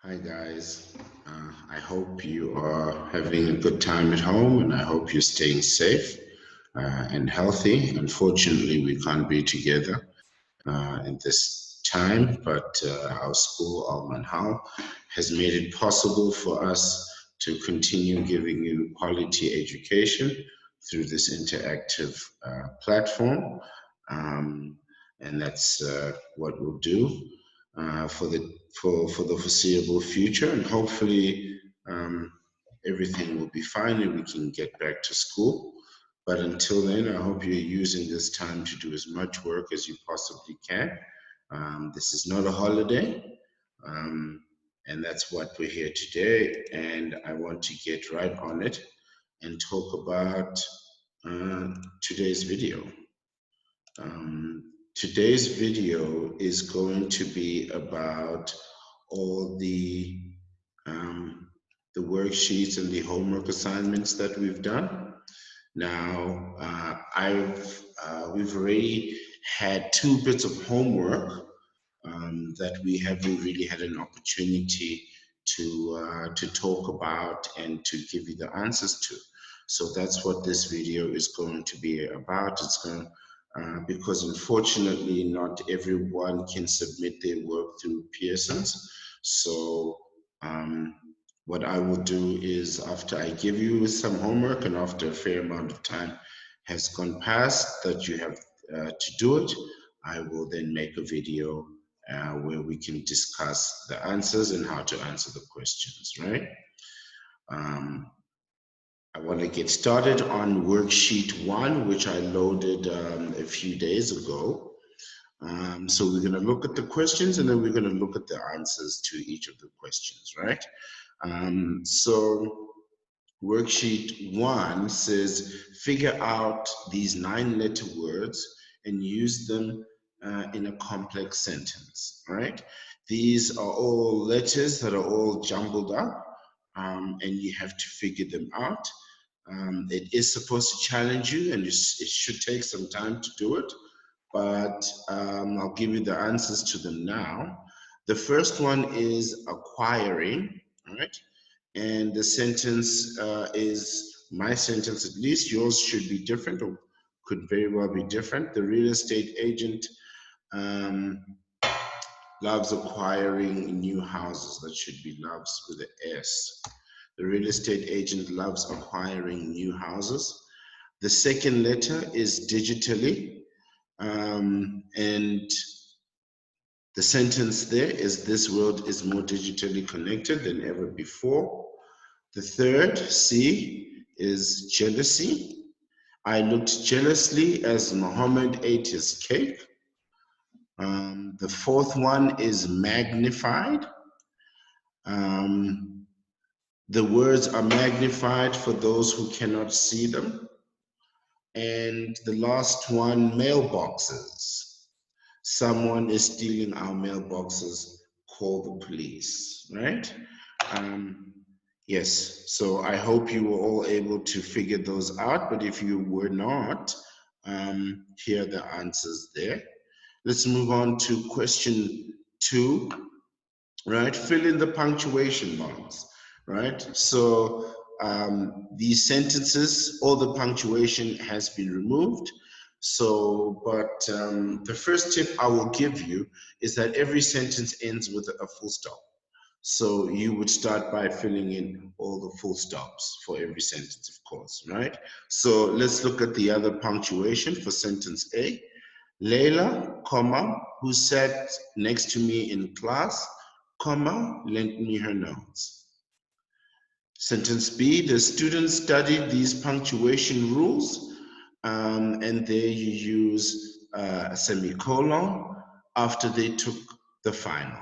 Hi guys, I hope you are having a good time at home and I hope you're staying safe and healthy. Unfortunately, we can't be together in this time, but our school, Al Manhal, has made it possible for us to continue giving you quality education through this interactive platform. Um, and that's what we'll do for the foreseeable future, and hopefully everything will be fine and we can get back to school. But until then, I hope you're using this time to do as much work as you possibly can. This is not a holiday, um, and that's what we're here today. And I want to get right on it and talk about uh, today's video. Today's video is going to be about all um, the worksheets and the homework assignments that we've done. Now, we've already had two bits of homework that we haven't really had an opportunity to talk about and to give you the answers to. So that's what this video is going to be about. It's going because unfortunately not everyone can submit their work through Pearson's. So um, what I will do is after I give you some homework and after a fair amount of time has gone past that you have to do it, I will then make a video where we can discuss the answers and how to answer the questions, right? Um, I want to get started on worksheet one, which I loaded a few days ago. So we're going to look at the questions and then we're going to look at the answers to each of the questions, right? So worksheet one says figure out these 9-letter words and use them in a complex sentence, right? These are all letters that are all jumbled up, and you have to figure them out. It is supposed to challenge you and it should take some time to do it, but I'll give you the answers to them now. The first one is acquiring, all right? And the sentence is my sentence, at least yours should be different or could very well be different. The real estate agent um, loves acquiring new houses. That should be loves with an S. The real estate agent loves acquiring new houses. The second letter is digitally. And the sentence there is this world is more digitally connected than ever before. The third, C, is jealousy. I looked jealously as Muhammad ate his cake. The fourth one is magnified. Um, the words are magnified for those who cannot see them. And the last one, mailboxes. Someone is stealing our mailboxes, call the police, right? Um, yes, so I hope you were all able to figure those out, but if you were not, here are the answers there. Let's move on to question two, right? Fill in the punctuation marks, right? So these sentences, all the punctuation has been removed. So, but the first tip I will give you is that every sentence ends with a full stop. So you would start by filling in all the full stops for every sentence, of course, right? So let's look at the other punctuation for sentence A. Leila, comma, who sat next to me in class, comma, lent me her notes. Sentence B, the students studied these punctuation rules, and there you use a semicolon after they took the final.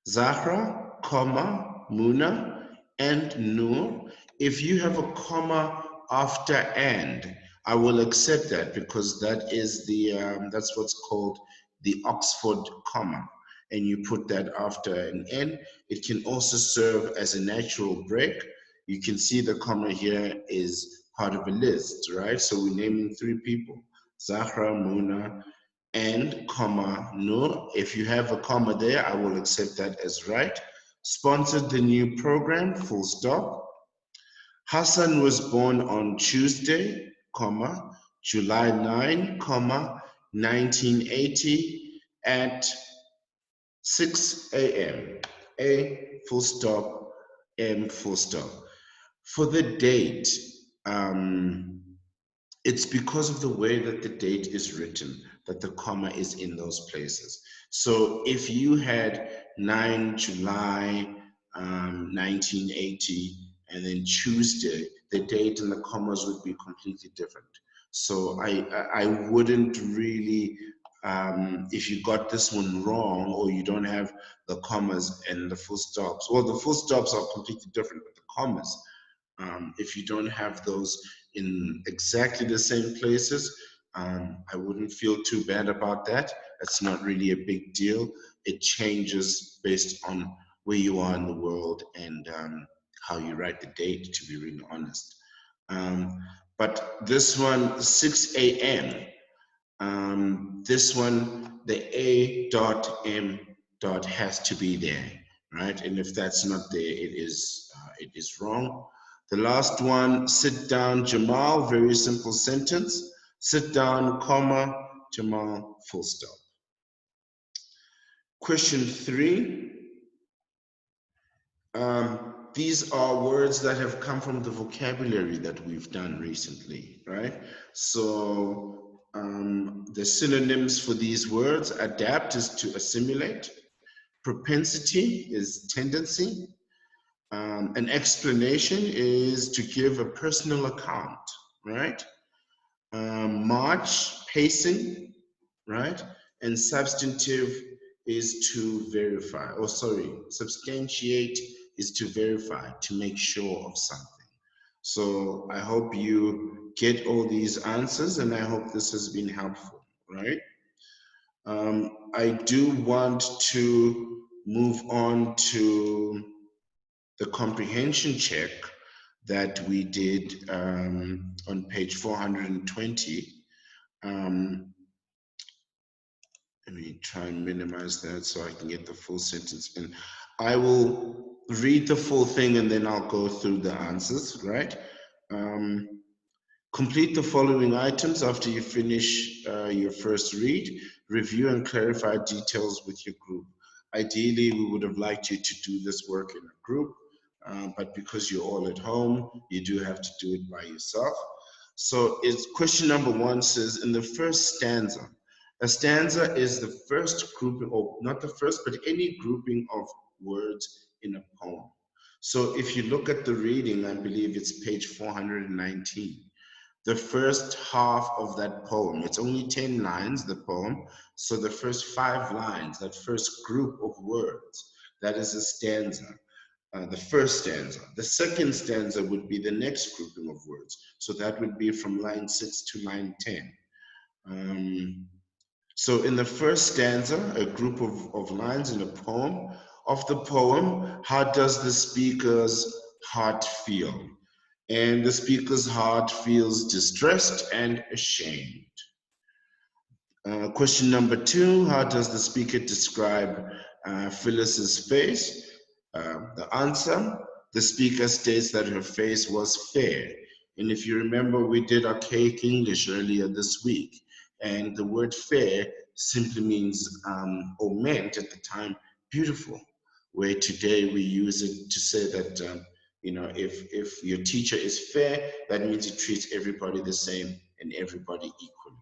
Zahra, comma, Muna, and Noor. If you have a comma after and, I will accept that because that is that's what's called the Oxford comma. And you put that after an N. It can also serve as a natural break. You can see the comma here is part of a list, right? So we're naming three people, Zahra, Muna, and comma Nur. If you have a comma there, I will accept that as right. Sponsored the new program, full stop. Hassan was born on Tuesday, comma, July 9, comma, 1980 at 6 a.m. A full stop, M full stop. For the date, it's because of the way that the date is written that the comma is in those places. So if you had 9 July 1980 and then Tuesday, the date and the commas would be completely different. So I wouldn't really, if you got this one wrong or you don't have the commas and the full stops, well, the full stops are completely different, but the commas, if you don't have those in exactly the same places, I wouldn't feel too bad about that. It's not really a big deal. It changes based on where you are in the world and how you write the date, to be really honest. But this one, 6 a.m., this one, the A dot M dot has to be there, right? And if that's not there, it is wrong. The last one, sit down, Jamal, very simple sentence. Sit down, comma, Jamal, full stop. Question 3. These are words that have come from the vocabulary that we've done recently, right? So the synonyms for these words: adapt is to assimilate, propensity is tendency, an explanation is to give a personal account, right? March, pacing, right? And substantive is to verify, or sorry, substantiate is to verify, to make sure of something. So I hope you get all these answers and I hope this has been helpful, right? I do want to move on to the comprehension check that we did on page 420. Let me try and minimize that so I can get the full sentence in. I will read the full thing and then I'll go through the answers, right? Complete the following items after you finish your first read. Review and clarify details with your group. Ideally, we would have liked you to do this work in a group, but because you're all at home, you do have to do it by yourself. So it's question number 1 says, in the first stanza, a stanza is the first grouping, or not the first, but any grouping of words in a poem. So if you look at the reading, I believe it's page 419. The first half of that poem, it's only 10 lines, the poem. So the first 5 lines, that first group of words, that is a stanza. The first stanza. The second stanza would be the next grouping of words. So that would be from line 6 to line 10. So in the first stanza, a group of lines in a poem, of the poem, how does the speaker's heart feel? And the speaker's heart feels distressed and ashamed. Question number 2, how does the speaker describe Phyllis's face? The answer, the speaker states that her face was fair. And if you remember, we did archaic English earlier this week, and the word fair simply means, or meant at the time, beautiful, where today we use it to say that, you know, if your teacher is fair, that means he treats everybody the same and everybody equally.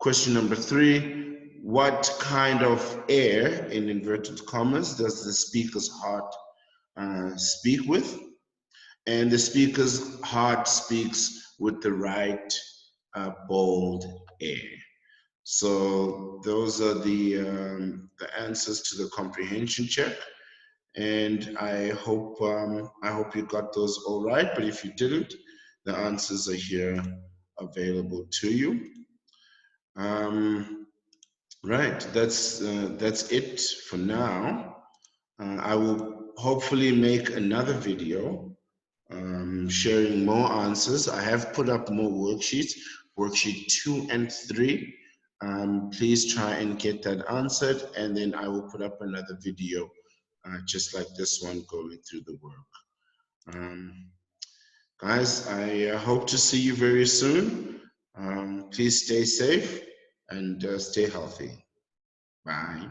Question number 3, what kind of air, in inverted commas, does the speaker's heart speak with? And the speaker's heart speaks with the right bold air. So those are the answers to the comprehension check. And I hope you got those all right, but if you didn't, the answers are here available to you. Right, that's it for now. I will hopefully make another video sharing more answers. I have put up more worksheets, worksheet 2 and 3. please try and get that answered, and then I will put up another video just like this one going through the work. Guys, I hope to see you very soon. Please stay safe and stay healthy. Bye.